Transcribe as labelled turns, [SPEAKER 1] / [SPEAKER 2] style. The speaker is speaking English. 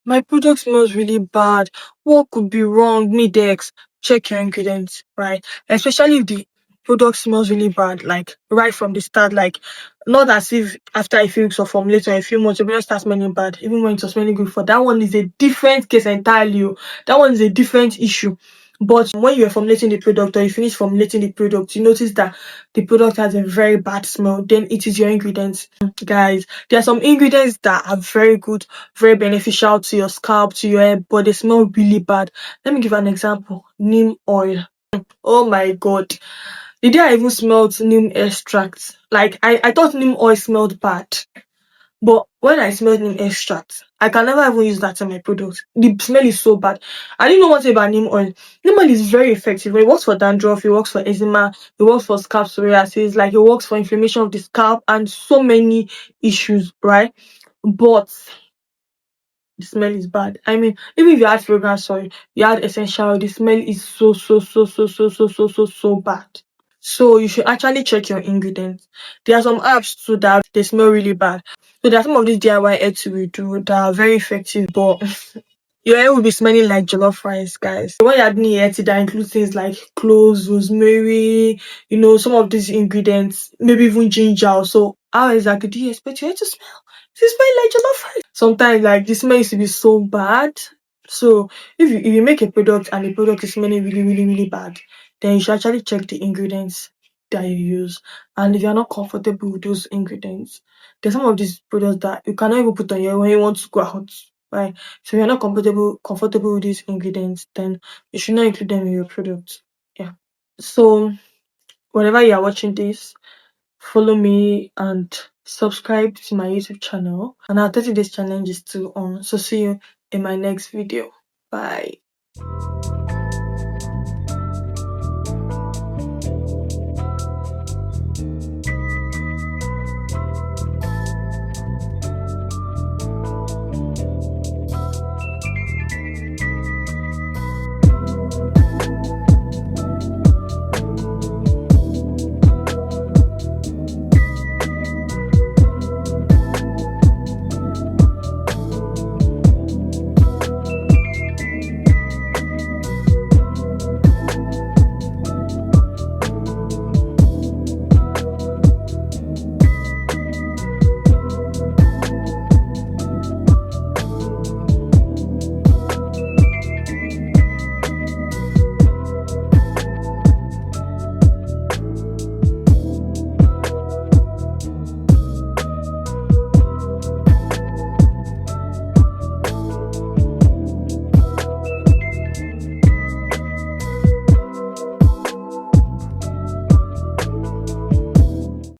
[SPEAKER 1] My product smells really bad. What could be wrong? Me, Dex. Check your ingredients, right? Especially if the product smells really bad, like right from the start, like not as if after a few weeks of formulating or a few months, your product starts smelling bad, even when it was smelling good. For that one is a different case entirely. That one is a different issue. But when you're formulating the product or you finish formulating the product, you notice that the product has a very bad smell, then it is your ingredients. Guys, there are some ingredients that are very good, very beneficial to your scalp, to your hair, but they smell really bad. Let me give an example. Neem oil. Oh my god. The day I even smelled neem extract, like I thought neem oil smelled bad. But when I smelled neem extract, I can never even use that in my product. The smell is so bad. I didn't know what about neem oil. Neem oil is very effective. It works for dandruff, it works for eczema, it works for scalp psoriasis, like it works for inflammation of the scalp and so many issues, right? But the smell is bad. I mean, even if you add fragrance oil, you add essential oil, the smell is so bad. So you should actually check your ingredients. There are some apps too that they smell really bad. So there are some of these DIY ads we do that are very effective, but your hair will be smelling like jollof rice, guys. When you're doing hair tea, that includes things like cloves, rosemary, some of these ingredients, maybe even ginger. So how exactly do you expect your hair to smell? It smells like jollof rice. Sometimes like the smell used to be so bad. So if you make a product and the product is smelling really, really, really bad, then you should actually check the ingredients that you use. And if you're not comfortable with those ingredients, there's some of these products that you cannot even put on your hair when you want to go out. Right? So if you're not comfortable with these ingredients, then you should not include them in your product. Yeah. So whenever you are watching this, follow me and subscribe to my YouTube channel. And our 30 days challenge is still on. So see you in my next video. Bye.